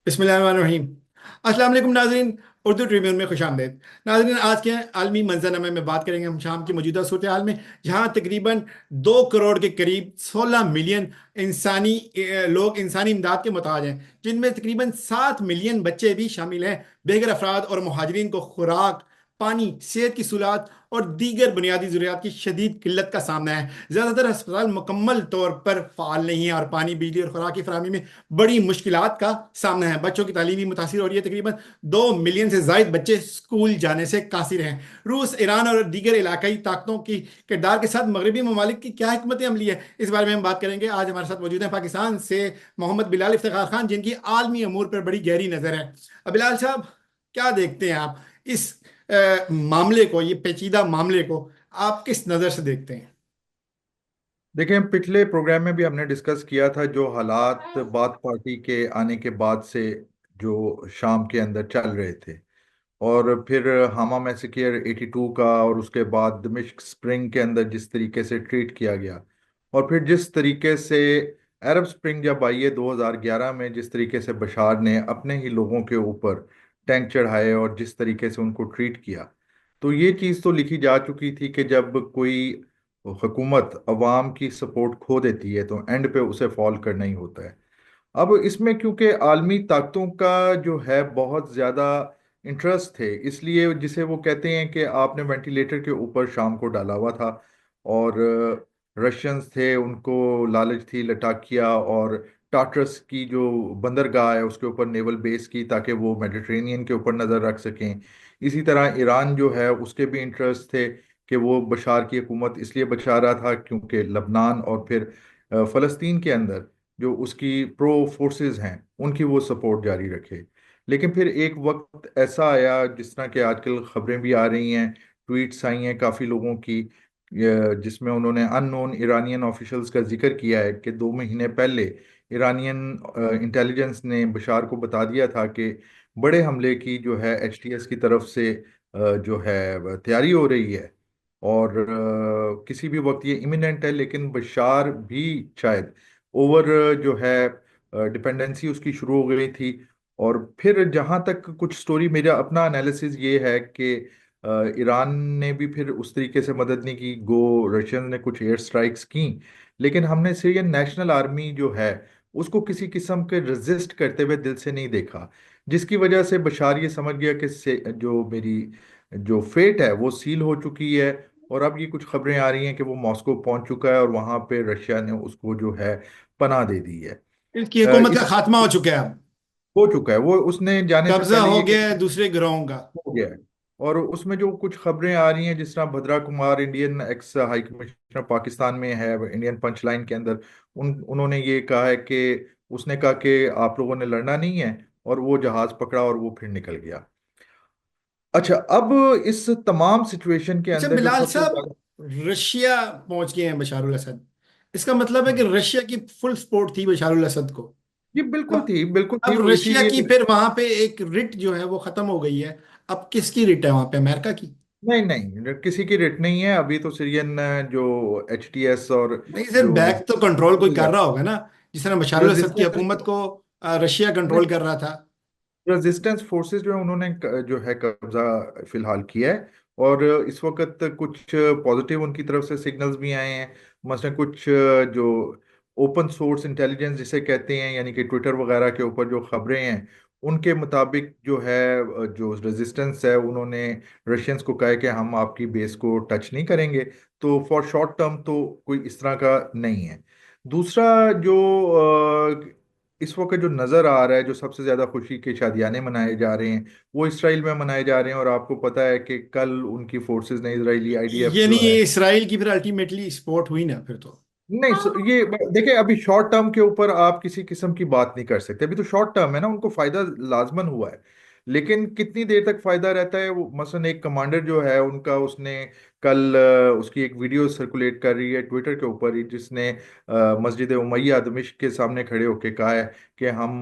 बिस्मिल्लाहिर्रहमानिर्रहीम। अस्सलाम वालेकुम नाजरीन। उर्दू ट्रिब्यून में खुश आमदेद। नाजरीन, आज के आलमी मंजरनामे में बात करेंगे हम शाम की मौजूदा सूरत हाल में, जहाँ तकरीबन 2 करोड़ के करीब 16 मिलियन इंसानी लोग इंसानी इमदाद के मोहताज हैं, जिनमें तकरीबन 7 मिलियन बच्चे भी शामिल हैं। बेघर अफराद और मुहाजिरीन को खुराक, पानी, सेहत की सहूलत और दीगर बुनियादी ज़रूरियात की शदीद किल्लत का सामना है। ज़्यादातर अस्पताल मुकम्मल तौर पर फ़ाल नहीं है और पानी, बिजली और खुराक की फराहमी में बड़ी मुश्किलात का सामना है। बच्चों की तालीम भी मुतासिर हो रही है। तकरीबन 2 मिलियन से जायद बच्चे स्कूल जाने से कासिर हैं। रूस, ईरान और दीगर इलाकाई ताकतों की किरदार के साथ मगरबी ममालिक की क्या हिकमत अमली है, इस बारे में हम बात करेंगे। आज हमारे साथ मौजूद हैं पाकिस्तान से मोहम्मद बिलाल इफ्तिखार खान, जिनकी आलमी अमूर पर बड़ी गहरी नज़र है। बिलाल साहब, क्या देखते हैं आप इस मामले को, ये पेचीदा मामले को आप किस नज़र से देखते हैं? देखिए, हम पिछले प्रोग्राम में भी हमने डिस्कस किया था जो हालात बाथ पार्टी के आने के बाद से जो शाम के अंदर चल रहे थे, और फिर हामा मैसेकियर 82 का, और उसके बाद दमिश्क स्प्रिंग के अंदर जिस तरीके से ट्रीट किया गया, और फिर जिस तरीके से अरब स्प्रिंग जब आई है 2011 में, जिस तरीके से बशार ने अपने ही लोगों के ऊपर टैंक चढ़ाए और जिस तरीके से उनको ट्रीट किया, तो ये चीज़ तो लिखी जा चुकी थी कि जब कोई हुकूमत अवाम की सपोर्ट खो देती है तो एंड पे उसे फॉल करना ही होता है। अब इसमें क्योंकि आलमी ताकतों का जो है बहुत ज़्यादा इंटरेस्ट थे, इसलिए जिसे वो कहते हैं कि आपने वेंटिलेटर के ऊपर शाम को डाला हुआ था, और रशियंस थे, उनको लालच थी लटाकिया और टाटरस की जो बंदरगाह है उसके ऊपर नेवल बेस की, ताकि वो मेडिटेरेनियन के ऊपर नज़र रख सकें। इसी तरह ईरान जो है उसके भी इंटरेस्ट थे कि वो बशार की हुकूमत इसलिए बचा रहा था क्योंकि लबनान और फिर फ़लस्तीन के अंदर जो उसकी प्रो फोर्सेस हैं उनकी वो सपोर्ट जारी रखे। लेकिन फिर एक वक्त ऐसा आया, जिस तरह के आजकल खबरें भी आ रही हैं, ट्वीट्स आई हैं काफ़ी लोगों की, जिसमें उन्होंने अननोन ईरानियन ऑफिशियल्स का जिक्र किया है कि 2 महीने पहले ईरानियन इंटेलिजेंस ने बशार को बता दिया था कि बड़े हमले की जो है एचटीएस की तरफ से जो है तैयारी हो रही है, और किसी भी वक्त ये इमिनेंट है। लेकिन बशार भी शायद ओवर जो है डिपेंडेंसी उसकी शुरू हो गई थी। और फिर जहाँ तक कुछ स्टोरी, मेरा अपना एनालिसिस ये है कि ईरान ने भी फिर उस तरीके से मदद नहीं की, गो रशियन ने कुछ एयर स्ट्राइक्स की, लेकिन हमने सीरियन नेशनल आर्मी जो है उसको किसी किस्म के रेजिस्ट करते हुए दिल से नहीं देखा, जिसकी वजह से बशार ये समझ गया कि जो मेरी जो फेट है वो सील हो चुकी है। और अब ये कुछ खबरें आ रही हैं कि वो मॉस्को पहुंच चुका है और वहां पे रशिया ने उसको जो है पनाह दे दी है। इसकी हुकूमत का इस खात्मा हो चुका है अब। हो चुका है, वो उसने जाने से कब्जा पहले हो ये गया है कह दूसरे ग्रोहों का। हो गया है। और उसमें जो कुछ खबरें आ रही हैं, जिस तरह Bhadra Kumar, Indian ex high commissioner Pakistan में है, इंडियन पंच लाइन के अंदर, उन्होंने ये कहा है कि उसने कहा कि आप लोगों ने लड़ना नहीं है, और वो जहाज पकड़ा और वो फिर निकल गया। अच्छा, अब इस तमाम सिचुएशन के अच्छा अंदर जो बिलाल सबसे साहब, ज्यादा, रशिया पहुंच गए हैं बशारुल असद। इसका मतलब है कि रशिया की फुल सपोर्ट थी बशारुल असद को। ये अब बिल्कुल थी अब वो, रशिया इसीलिए की फिर वहां पे एक रिट जो है वो खत्म हो गई है। अब किसकी रिट है वहां पे? अमेरिका की? नहीं नहीं, किसी की रिट नहीं है अभी तो। सीरियन जो एचटीएस और नहीं सर, जो बैक तो कंट्रोल कोई कर रहा होगा ना, जिस तरह बशारुल असद की रेजिस्टेंस हुकूमत को रशिया कंट्रोल कर रहा था। रेजिस्टेंस फोर्सेस जो है उन्होंने जो है कब्जा फिलहाल किया है। और इस वक्त कुछ पॉजिटिव उनकी तरफ से सिग्नल्स भी आए हैं। मसलन कुछ जो ओपन सोर्स इंटेलिजेंस जिसे कहते हैं, यानी कि ट्विटर वगैरह के ऊपर जो खबरें हैं, उनके मुताबिक जो है जो रेजिस्टेंस है उन्होंने रशियंस को कहा है कि हम आपकी बेस को टच नहीं करेंगे। तो फॉर शॉर्ट टर्म तो कोई इस तरह का नहीं है। दूसरा जो इस वक्त जो नज़र आ रहा है, जो सबसे ज़्यादा खुशी के शादियाने मनाए जा रहे हैं वो इसराइल में मनाए जा रहे हैं। और आपको पता है कि कल उनकी फोर्सेस ने, इजरायली आईडीएफ यानी जो है, इसराइल की फिर अल्टीमेटली सपोर्ट हुई ना फिर तो? नहीं ये देखिए, अभी शॉर्ट टर्म के ऊपर आप किसी किस्म की बात नहीं कर सकते। अभी तो शॉर्ट टर्म है ना, उनको फायदा लाजमन हुआ है। लेकिन कितनी देर तक फायदा रहता है वो, मसलन एक कमांडर जो है उनका, उसने कल उसकी एक वीडियो सर्कुलेट कर रही है ट्विटर के ऊपर ही, जिसने मस्जिद उमैया दमिश्क के सामने खड़े होकर कहा है कि हम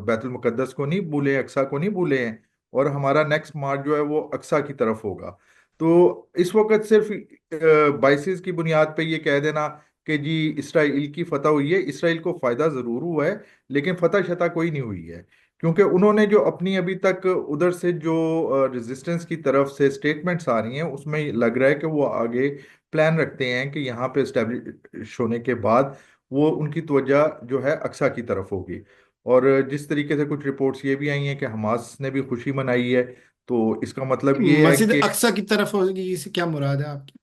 बैतुल मुकद्दस को नहीं भूले, अक्सा को नहीं भूले हैं, और हमारा नेक्स्ट मार्च जो है वो अक्सा की तरफ होगा। तो इस वक्त सिर्फ बाइसिस की बुनियाद पे ये कह देना कि जी इसराइल की फतह हुई है, इसराइल को फायदा जरूर हुआ है, लेकिन फतह शतह कोई नहीं हुई है। क्योंकि उन्होंने जो अपनी अभी तक उधर से जो रेजिस्टेंस की तरफ से स्टेटमेंट्स आ रही हैं, उसमें लग रहा है कि वो आगे प्लान रखते हैं कि यहाँ पे इस्टेब्लिश होने के बाद वो उनकी तवज्जो जो है अक्सा की तरफ होगी। और जिस तरीके से कुछ रिपोर्ट्स ये भी आई हैं कि हमास ने भी खुशी मनाई है, तो इसका मतलब ये है मस्जिद कि अक्सा की तरफ होगी, इससे क्या मुराद है आपकी?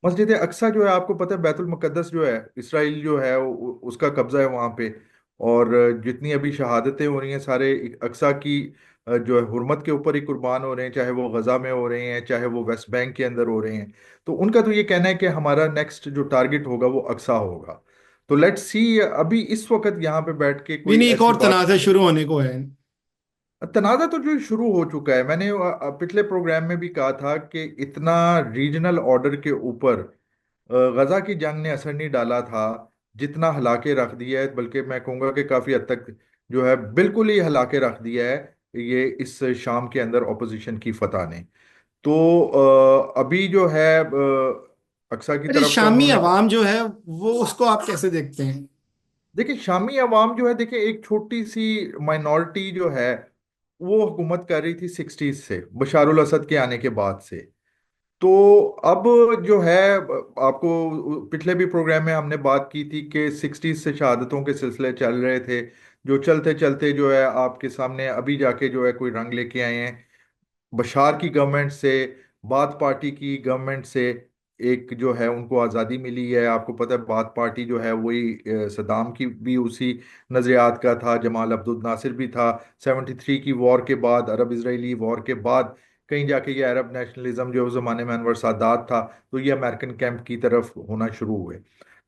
मस्जिद अक्सा जो है, आपको पता है बैतुल मुकद्दस जो है, इसराइल जो है उसका कब्जा है वहाँ पे। और जितनी अभी शहादतें हो रही हैं सारे अक्सा की जो है हुर्मत के ऊपर ही कुर्बान हो रहे हैं, चाहे वो गजा में हो रहे हैं चाहे वो वेस्ट बैंक के अंदर हो रहे हैं। तो उनका तो ये कहना है कि हमारा नेक्स्ट जो टारगेट होगा वो अक्सा होगा। तो लेट्स सी, अभी इस वक्त यहाँ पे बैठ के नहीं कोई नहीं, एक ऐसी और बात। तनाज़ा शुरू होने को है। तनाज़ा तो जो शुरू हो चुका है, मैंने पिछले प्रोग्राम में भी कहा था कि इतना रीजनल ऑर्डर के ऊपर गजा की जंग ने असर नहीं डाला था जितना हिला के रख दिया है। बल्कि मैं कहूँगा कि काफ़ी हद तक जो है बिल्कुल ही हिला के रख दिया है ये इस शाम के अंदर ऑपोजिशन की फतह ने। तो अभी जो है अक्सा की अरे, तरफ का शामी उन्होंने। अवाम जो है वो उसको आप कैसे देखते हैं? देखिए शामी अवाम जो है, देखिए एक छोटी सी माइनॉरिटी जो है वो हुकूमत कर रही थी 60s से, बशारुल असद के आने के बाद से। तो अब जो है, आपको पिछले भी प्रोग्राम में हमने बात की थी कि 60s से शहादतों के सिलसिले चल रहे थे, जो चलते चलते जो है आपके सामने अभी जाके जो है कोई रंग लेके आए हैं। बशार की गवर्नमेंट से, बाथ पार्टी की गवर्नमेंट से एक जो है उनको आज़ादी मिली है। आपको पता है बाथ पार्टी जो है वही सद्दाम की भी उसी नज़रियात का था, जमाल अब्दुल नासिर भी था। 73 की वॉर के बाद, अरब इसराइली वॉर के बाद कहीं जाके ये अरब नेशनलिज्म जो उस ज़माने में अनवर सादात था, तो ये अमेरिकन कैंप की तरफ होना शुरू हुए।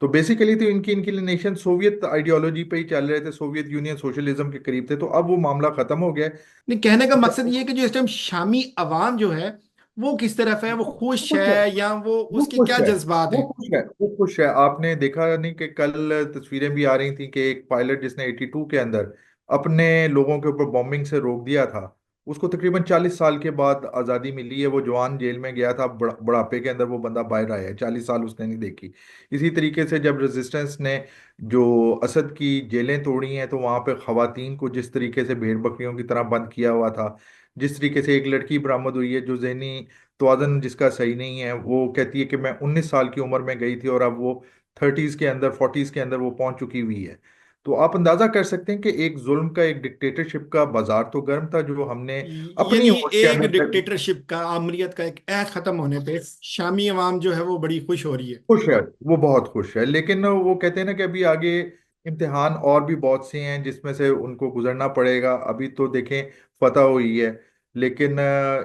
तो बेसिकली तो इनकी इंक्लिनेशन सोवियत आइडियोलॉजी पे ही चल रहे थे, सोवियत यूनियन सोशलिज्म के करीब थे। तो अब वो मामला खत्म हो गया है। नहीं, कहने का तो मकसद ये है कि जो इस टाइम शामी अवाम जो है वो किस तरफ है, वो वो खुश खुश है, है या वो वो उसके खुश क्या है, जज्बात वो हैं? खुश है, वो खुश है। आपने देखा नहीं कि कल तस्वीरें भी आ रही थी कि एक पायलट जिसने 82 के अंदर अपने लोगों के ऊपर बॉम्बिंग से रोक दिया था, उसको तकरीबन 40 साल के बाद आज़ादी मिली है। वो जवान जेल में गया था, बुढ़ापे के अंदर वो बंदा बाहर आया है, 40 साल उसने नहीं देखी। इसी तरीके से जब रेजिस्टेंस ने जो असद की जेलें तोड़ी हैं, तो वहाँ पे खवातीन को जिस तरीके से भेड़ बकरियों की तरह बंद किया हुआ था, जिस तरीके से एक लड़की बरामद हुई है जो जहनी तवाज़ुन जिसका सही नहीं है, वो कहती है कि मैं 19 साल की उम्र में गई थी और अब वो 30s के अंदर, 40s के अंदर वो पहुंच चुकी हुई है। तो आप अंदाजा कर सकते हैं कि एक जुल्म का, एक डिक्टेटरशिप का बाजार तो गर्म था जो हमने अपनी यानी होश के एक अंदर। डिक्टेटरशिप का, आमरीत का एक ऐड खत्म होने पे शामी अवाम जो है वो बड़ी खुश हो रही है। खुश है, वो बहुत खुश है, लेकिन वो कहते हैं ना कि अभी आगे इम्तिहान और भी बहुत से हैं जिसमें से उनको गुजरना पड़ेगा। अभी तो देखें फतह हुई है, लेकिन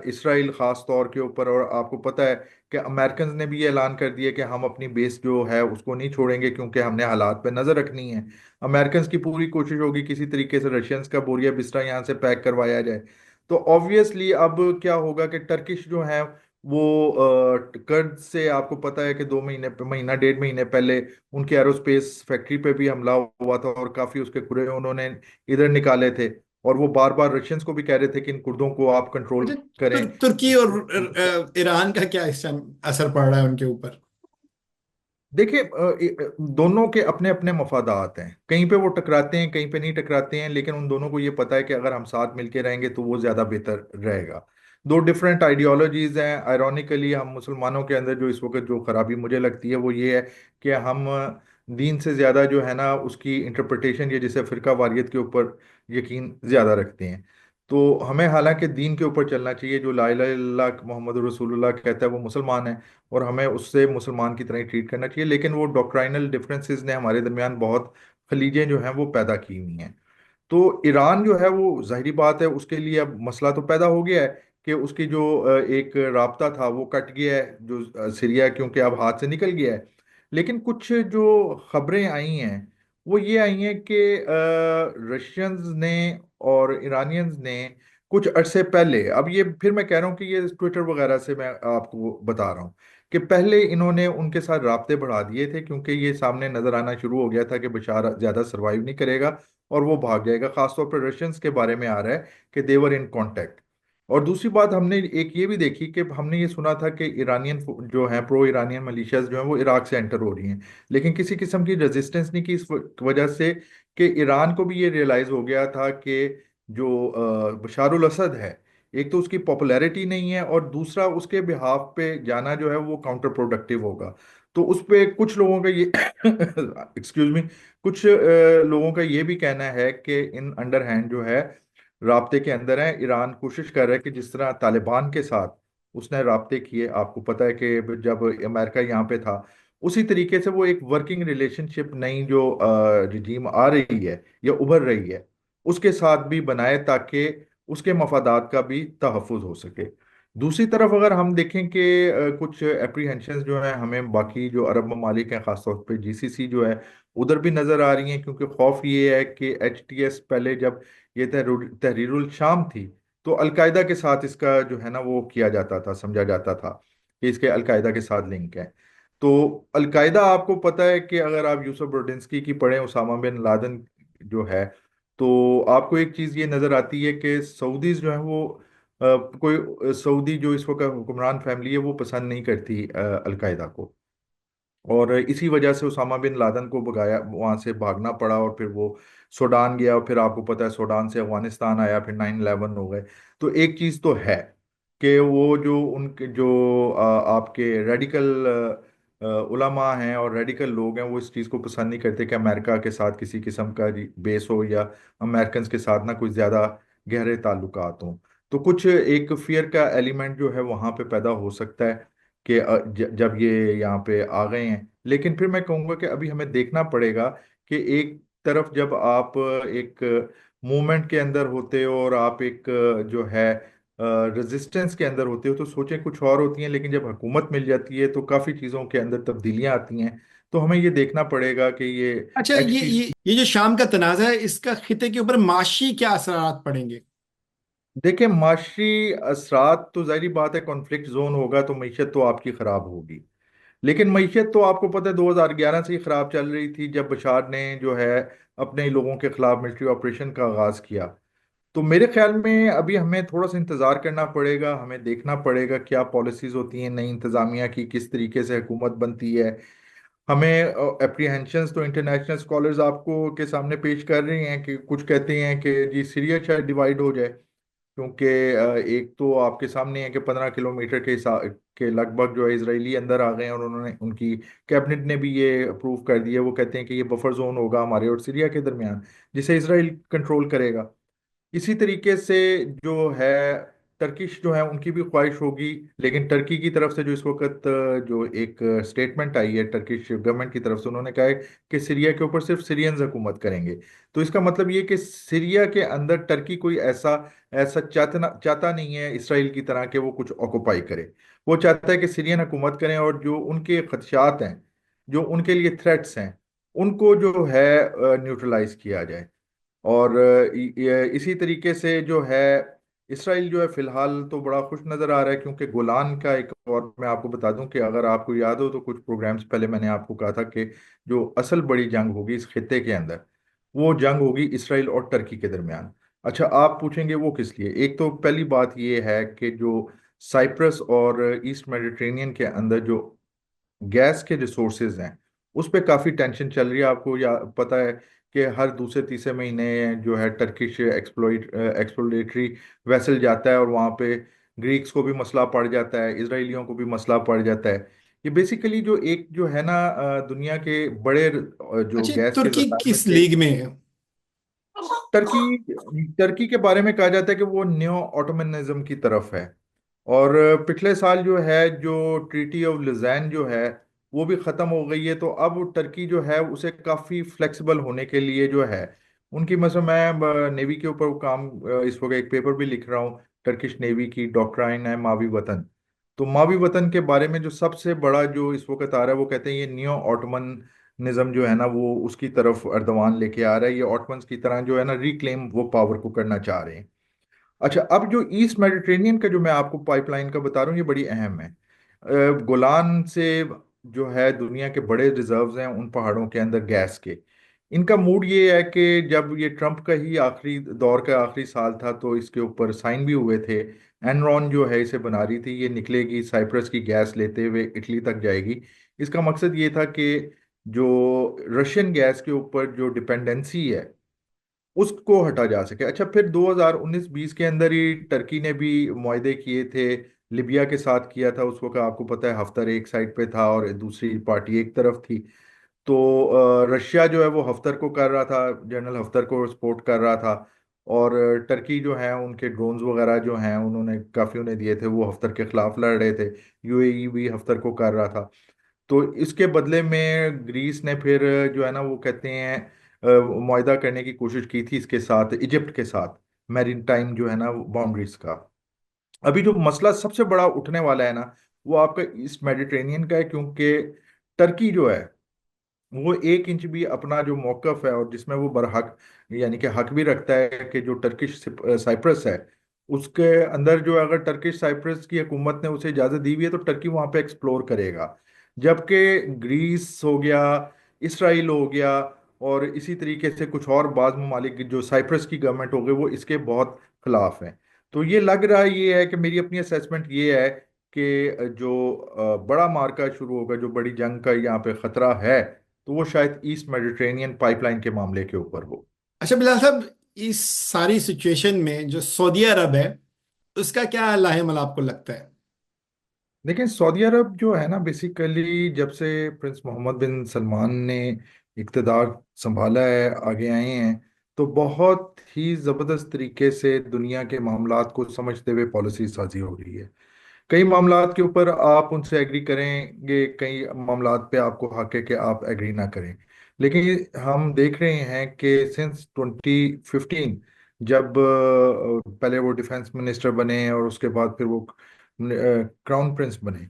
इसराइल खास तौर के ऊपर, और आपको पता है कि अमेरिकन ने भी ये ऐलान कर दिया कि हम अपनी बेस जो है उसको नहीं छोड़ेंगे, क्योंकि हमने हालात पे नजर रखनी है। अमेरिकन की पूरी कोशिश होगी किसी तरीके से रशियंस का बोरिया बिस्तरा यहाँ से पैक करवाया जाए। तो ऑब्वियसली अब क्या होगा कि टर्किश जो है वो कर्द से, आपको पता है कि 2 महीने, महीना 1.5 महीने पहले उनके एरोस्पेस फैक्ट्री पे भी हमला हुआ था और काफी उसके कुरे उन्होंने इधर निकाले थे। और वो बार बार रशियंस को भी कह रहे थे कि इन कुर्दों को आप कंट्रोल अच्छा, करें। तुर्की और ईरान का क्या इस टाइम असर पड़ रहा है उनके ऊपर? देखिए दोनों के अपने अपने मफादात हैं, कहीं पे वो टकराते हैं कहीं पे नहीं टकराते हैं, लेकिन उन दोनों को ये पता है कि अगर हम साथ मिलके रहेंगे तो वो ज्यादा बेहतर रहेगा। दो डिफरेंट आइडियोलॉजीज हैं। आयरॉनिकली हम मुसलमानों के अंदर जो इस वक्त जो खराबी मुझे लगती है वो ये है कि हम दीन से ज्यादा जो है ना उसकी इंटरप्रिटेशन, या जिसे फिरका वारियत के ऊपर यकीन ज्यादा रखते हैं। तो हमें हालांकि दीन के ऊपर चलना चाहिए। जो ला इलाहा इल्लल्लाह मोहम्मद रसूलुल्लाह कहता है वो मुसलमान है, और हमें उससे मुसलमान की तरह ही ट्रीट करना चाहिए। लेकिन वो डॉक्ट्राइनल डिफरेंसेस ने हमारे दरमियान बहुत खलीजें जो हैं वो पैदा की हुई हैं। तो ईरान जो है वो जाहिर बात है उसके लिए अब मसला तो पैदा हो गया है कि उसकी जो एक राब्ता था वो कट गया है, जो सीरिया, क्योंकि अब हाथ से निकल गया है। लेकिन कुछ जो खबरें आई हैं वो ये आई हैं कि रशियंस ने और ईरानियंस ने कुछ अरसे पहले, अब ये फिर मैं कह रहा हूँ कि ये ट्विटर वगैरह से मैं आपको बता रहा हूँ कि पहले इन्होंने उनके साथ राब्ते बढ़ा दिए थे, क्योंकि ये सामने नजर आना शुरू हो गया था कि बशार ज्यादा सरवाइव नहीं करेगा और वो भाग जाएगा। खासतौर पर रशियंस के बारे में आ रहा है कि देवर इन कांटेक्ट। और दूसरी बात हमने एक ये भी देखी कि हमने ये सुना था कि ईरानियन जो हैं, प्रो ईरानियन मलिशियाज जो हैं वो इराक से एंटर हो रही हैं, लेकिन किसी किस्म की रेजिस्टेंस नहीं की, इस वजह से कि ईरान को भी ये रियलाइज हो गया था कि जो बशारुल असद है, एक तो उसकी पॉपुलैरिटी नहीं है, और दूसरा उसके बिहाफ पे जाना जो है वो काउंटर प्रोडक्टिव होगा। तो उस पे कुछ लोगों का ये एक्सक्यूज मी, कुछ लोगों का ये भी कहना है कि इन अंडर हैंड जो है राब्ते के अंदर है, ईरान कोशिश कर रहा है कि जिस तरह तालिबान के साथ उसने राब्ते किए, आपको पता है कि जब अमेरिका यहाँ पे था, उसी तरीके से वो एक वर्किंग रिलेशनशिप नई जो रिजीम आ रही है या उभर रही है उसके साथ भी बनाए, ताकि उसके मफादात का भी तहफ़्फ़ुज़ हो सके। दूसरी तरफ अगर हम देखें कि कुछ एप्रीहेंशंस जो हैं हमें बाकी जो अरब ममालिक हैं, ख़ासतौर पे जीसीसी जो है उधर भी नज़र आ रही हैं, क्योंकि खौफ ये है कि एचटीएस पहले जब ये तहरीरुल शाम थी, तो अलकायदा के साथ इसका जो है ना वो किया जाता था, समझा जाता था कि इसके अलकायदा के साथ लिंक है। तो अलकायदा, आपको पता है कि अगर आप यूसुफ ब्रोडिंस्की की पढ़ें, उसामा बिन लादेन जो है, तो आपको एक चीज़ ये नज़र आती है कि सऊदीज जो है वो कोई सऊदी जो इस वक्त हुक्मरान फैमिली है वो पसंद नहीं करती अलकायदा को, और इसी वजह से उसामा बिन लादेन को भगाया, वहां से भागना पड़ा, और फिर वो सूडान गया, और फिर आपको पता है सूडान से अफगानिस्तान आया, फिर 9/11 हो गए। तो एक चीज़ तो है कि वो जो उनके जो आपके रेडिकल उलमा हैं और रेडिकल लोग हैं, वो इस चीज़ को पसंद नहीं करते कि अमेरिका के साथ किसी किस्म का बेस हो, या अमेरिकन के साथ ना कोई ज़्यादा गहरे ताल्लुकात हों। तो कुछ एक फियर का एलिमेंट जो है वहाँ पे पैदा हो सकता है कि जब ये यहाँ पे आ गए हैं। लेकिन फिर मैं कहूँगा कि अभी हमें देखना पड़ेगा कि एक तरफ जब आप एक मूवमेंट के अंदर होते हो, और आप एक जो है रेजिस्टेंस के अंदर होते हो, तो सोचें कुछ और होती हैं, लेकिन जब हुकूमत मिल जाती है तो काफ़ी चीज़ों के अंदर तब्दीलियां आती हैं। तो हमें ये देखना पड़ेगा कि ये अच्छा, एचटीसी। ये जो शाम का तनाज़ा है, इसका खिते के ऊपर माशी क्या असरात पड़ेंगे? देखिए, माशी असरात तो जाहिर बात है, कॉन्फ्लिक्ट जोन होगा तो मीशत तो आपकी खराब होगी। लेकिन मीशत तो आपको पता है 2011 से ही खराब चल रही थी, जब बशार ने जो है अपने ही लोगों के खिलाफ मिलिट्री ऑपरेशन का आगाज किया। तो मेरे ख्याल में अभी हमें थोड़ा सा इंतजार करना पड़ेगा, हमें देखना पड़ेगा क्या पॉलिसीज होती हैं नई इंतजामिया की, किस तरीके से हुकूमत बनती है। हमें एप्रीहेंशंस तो इंटरनेशनल स्कॉलर्स आपको के सामने पेश कर रहे हैं कि कुछ कहते हैं कि जी सीरिया शायद डिवाइड हो जाए, क्योंकि एक तो आपके सामने है कि 15 किलोमीटर के लगभग जो है इसराइली अंदर आ गए हैं, और उन्होंने उनकी कैबिनेट ने भी ये अप्रूव कर दिया। वो कहते हैं कि ये बफर जोन होगा हमारे और सीरिया के दरमियान, जिसे इसराइल कंट्रोल करेगा। इसी तरीके से जो है टर्किश जो है उनकी भी ख्वाहिश होगी, लेकिन टर्की की तरफ से जो इस वक्त जो एक स्टेटमेंट आई है टर्किश गवर्नमेंट की तरफ से, उन्होंने कहा है कि सीरिया के ऊपर सिर्फ सीरियंस हुकूमत करेंगे। तो इसका मतलब ये कि सीरिया के अंदर टर्की कोई ऐसा ऐसा चाहता नहीं है इसराइल की तरह कि वो कुछ ऑक्युपाई करे। वो चाहता है कि सीरियन हुकूमत करें, और जो उनके खदशात हैं, जो उनके लिए थ्रेट्स हैं, उनको जो है न्यूट्रलाइज किया जाए। और इसी तरीके से जो है इसराइल जो है फिलहाल तो बड़ा खुश नज़र आ रहा है, क्योंकि गोलान का एक, और मैं आपको बता दूं कि अगर आपको याद हो तो कुछ प्रोग्राम्स पहले मैंने आपको कहा था कि जो असल बड़ी जंग होगी इस खित्ते के अंदर, वो जंग होगी इसराइल और टर्की के दरमियान। अच्छा, आप पूछेंगे वो किस लिए? एक तो पहली बात ये है कि जो साइप्रस और ईस्ट मेडिटेरेनियन के अंदर जो गैस के रिसोर्सेज हैं, उस पर काफ़ी टेंशन चल रही है। आपको पता है कि हर दूसरे तीसरे महीने जो है टर्किश एक्सप्लोरेटरी वेसल जाता है, और वहाँ पे ग्रीक्स को भी मसला पड़ जाता है, इसराइलियों को भी मसला पड़ जाता है। ये बेसिकली जो एक जो है ना दुनिया के बड़े जो अच्छा, गैस के तुर्की जखायर में किस से लीग में है? टर्की टर्की के बारे में कहा जाता है कि वो न्यो ऑटोमनिज्म की तरफ है। और पिछले साल जो है जो ट्रीटी ऑफ लुज़ैन जो है वो भी ख़त्म हो गई है, तो अब टर्की जो है उसे काफ़ी फ्लेक्सिबल होने के लिए जो है उनकी, मतलब मैं नेवी के ऊपर काम इस वक्त एक पेपर भी लिख रहा हूँ, टर्किश नेवी की डॉक्ट्राइन है मावी वतन। तो मावी वतन के बारे में जो सबसे बड़ा जो इस वक्त आ रहा है, वो कहते हैं ये नियो ऑटोमन निज़म जो है ना वो उसकी तरफ अर्दवान लेके आ रहा है, ये ऑटमन्स की तरह जो है ना रिक्लेम वो पावर को करना चाह रहे हैं। अच्छा, अब जो ईस्ट मेडिटेरेनियन का जो मैं आपको पाइपलाइन का बता रहा हूँ, ये बड़ी अहम है। गोलान से जो है दुनिया के बड़े रिजर्व्स हैं उन पहाड़ों के अंदर गैस के। इनका मूड ये है कि जब ये ट्रम्प का ही आखिरी दौर का आखिरी साल था, तो इसके ऊपर साइन भी हुए थे। एनरॉन जो है इसे बना रही थी, ये निकलेगी साइप्रस की गैस लेते हुए इटली तक जाएगी। इसका मकसद ये था कि जो रशियन गैस के ऊपर जो डिपेंडेंसी है उसको हटा जा सके। अच्छा, फिर 2019-20 के अंदर ही टर्की ने भी मुआहदे किए थे, लिबिया के साथ किया था। उस वक्त आपको पता है हफ्तर एक साइड पे था और दूसरी पार्टी एक तरफ थी। तो रशिया जो है वो हफ्तर को कर रहा था, जनरल हफ्तर को सपोर्ट कर रहा था। और टर्की जो है उनके ड्रोन्स वगैरह जो हैं उन्होंने काफ़ी उन्हें दिए थे, वो हफ्तर के खिलाफ लड़ रहे थे। यूएई भी हफ्तर को कर रहा था। तो इसके बदले में ग्रीस ने फिर जो है ना वो कहते हैं मुआहदा करने की कोशिश की थी इसके साथ, इजिप्ट के साथ, मैरीन टाइम जो है ना बाउंड्रीज का। अभी जो मसला सबसे बड़ा उठने वाला है ना, वो आपका ईस्ट मेडिटेरेनियन का है, क्योंकि टर्की जो है वो 1 इंच भी अपना जो मौकफ है और जिसमें वो बरहक यानी कि हक भी रखता है कि जो टर्किश साइप्रस है उसके अंदर जो अगर टर्किश साइप्रस की हुकूमत ने उसे इजाज़त दी हुई है तो टर्की वहाँ पे एक्सप्लोर करेगा। जबकि ग्रीस हो गया, इसराइल हो गया, और इसी तरीके से कुछ और बाज़ ममालिक जो साइप्रस की गवर्नमेंट हो गई वो इसके बहुत खिलाफ हैं। तो ये लग रहा ये है कि मेरी अपनी असेसमेंट ये है कि जो बड़ा मार्का शुरू होगा, जो बड़ी जंग का यहाँ पे खतरा है, तो वो शायद ईस्ट मेडिटेरेनियन पाइपलाइन के मामले के ऊपर हो। अच्छा बिलाल साहब, इस सारी सिचुएशन में जो सऊदी अरब है उसका क्या लाहेमल आपको लगता है? लेकिन सऊदी अरब जो है ना, बेसिकली जब से प्रिंस मोहम्मद बिन सलमान ने इक़्तिदार संभाला है, आगे आए हैं, तो बहुत ही ज़बरदस्त तरीके से दुनिया के मामलात को समझते हुए पॉलिसी साजी हो रही है। कई मामलात के ऊपर आप उनसे एग्री करेंगे, कई मामलात पे आपको हक है कि आप एग्री ना करें। लेकिन हम देख रहे हैं कि सिंस 2015, जब पहले वो डिफेंस मिनिस्टर बने और उसके बाद फिर वो क्राउन प्रिंस बने,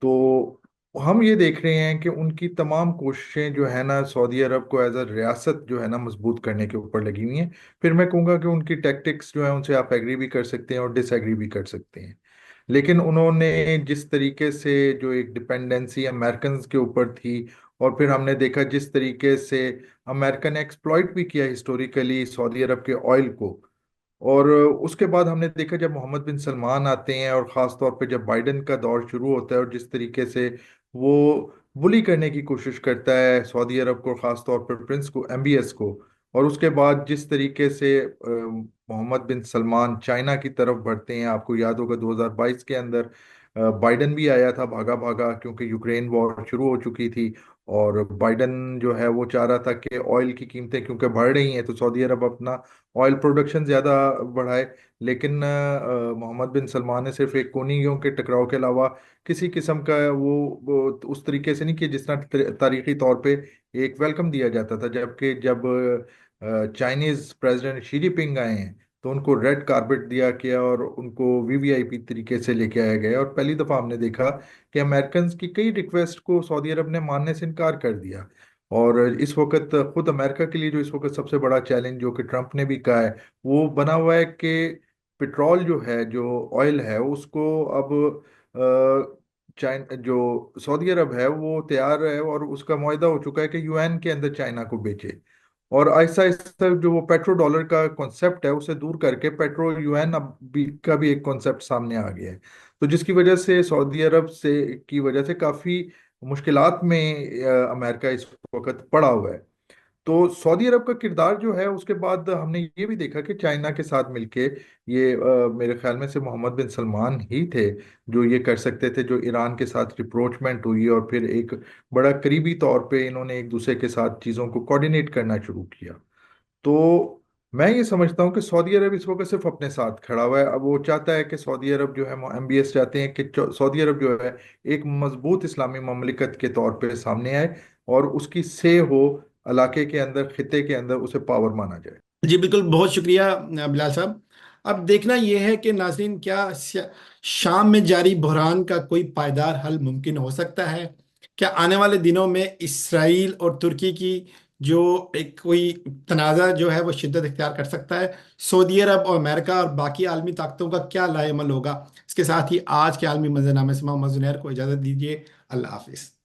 तो हम ये देख रहे हैं कि उनकी तमाम कोशिशें जो है ना सऊदी अरब को एज अ रियासत जो है ना मजबूत करने के ऊपर लगी हुई हैं। फिर मैं कहूँगा कि उनकी टैक्टिक्स जो है उनसे आप एग्री भी कर सकते हैं और डिसएग्री भी कर सकते हैं। लेकिन उन्होंने जिस तरीके से जो एक डिपेंडेंसी अमेरिकन के ऊपर थी, और फिर हमने देखा जिस तरीके से अमेरिका ने एक्सप्लॉइट भी किया हिस्टोरिकली सऊदी अरब के ऑयल को। और उसके बाद हमने देखा जब मोहम्मद बिन सलमान आते हैं और ख़ास तौर पे जब बाइडन का दौर शुरू होता है और जिस तरीके से वो बुली करने की कोशिश करता है सऊदी अरब को, ख़ास तौर पर प्रिंस को, एमबीएस को। और उसके बाद जिस तरीके से मोहम्मद बिन सलमान चाइना की तरफ बढ़ते हैं, आपको याद होगा 2022 के अंदर बाइडन भी आया था भागा भागा, क्योंकि यूक्रेन वॉर शुरू हो चुकी थी। और बाइडन जो है वो चाह रहा था कि ऑयल की कीमतें क्योंकि बढ़ रही हैं तो सऊदी अरब अपना ऑयल प्रोडक्शन ज़्यादा बढ़ाए। लेकिन मोहम्मद बिन सलमान ने सिर्फ एक कोनियों के टकराव के अलावा किसी किस्म का वो उस तरीके से नहीं किया जिस तरह तारीखी तौर पे एक वेलकम दिया जाता था। जबकि जब चाइनीज प्रेसिडेंट शी जिनपिंग आए हैं तो उनको रेड कारपेट दिया गया और उनको वीवीआईपी तरीके से लेके आया गया, और पहली दफ़ा हमने देखा कि अमेरिकन की कई रिक्वेस्ट को सऊदी अरब ने मानने से इनकार कर दिया। और इस वक्त खुद अमेरिका के लिए जो इस वक्त सबसे बड़ा चैलेंज जो कि ट्रंप ने भी कहा है, वो बना हुआ है कि पेट्रोल जो है, जो ऑयल है, उसको अब चाइन जो सऊदी अरब है वो तैयार है और उसका मुआहदा हो चुका है कि यूएन के अंदर चाइना को बेचे। और ऐसा ऐसा जो वो पेट्रो डॉलर का कॉन्सेप्ट है उसे दूर करके पेट्रो यूएन अब भी का भी एक कॉन्सेप्ट सामने आ गया है। तो जिसकी वजह से सऊदी अरब से की वजह से काफ़ी मुश्किलात में अमेरिका इस वक्त पड़ा हुआ है। तो सऊदी अरब का किरदार जो है उसके बाद हमने ये भी देखा कि चाइना के साथ मिलके ये मेरे ख्याल में से मोहम्मद बिन सलमान ही थे जो ये कर सकते थे, जो ईरान के साथ रिप्रोचमेंट हुई और फिर एक बड़ा करीबी तौर पे इन्होंने एक दूसरे के साथ चीज़ों को कोऑर्डिनेट करना शुरू किया। तो मैं ये समझता हूँ कि सऊदी अरब इस वक्त सिर्फ अपने साथ खड़ा हुआ है। अब वो चाहता है कि सऊदी अरब जो है, एमबीएस चाहते हैं कि सऊदी अरब जो है एक मजबूत इस्लामी ममलिकत के तौर पे सामने आए और उसकी से हो इलाके के अंदर, खिते के अंदर उसे पावर माना जाए। जी बिल्कुल, बहुत शुक्रिया बिलाल साहब। अब देखना यह है कि नाजरीन, क्या शाम में जारी बहरान का कोई पायदार हल मुमकिन हो सकता है? क्या आने वाले दिनों में इसराइल और तुर्की की जो एक कोई तनाज़ा जो है वो शिद्दत इख्तियार कर सकता है? सऊदी अरब और अमेरिका और बाकी आलमी ताकतों का क्या लाएमल होगा? इसके साथ ही आज के आलमी मंजरनामे से मोहम्मद जुनैर को इजाज़त दीजिए। अल्लाह हाफिज़।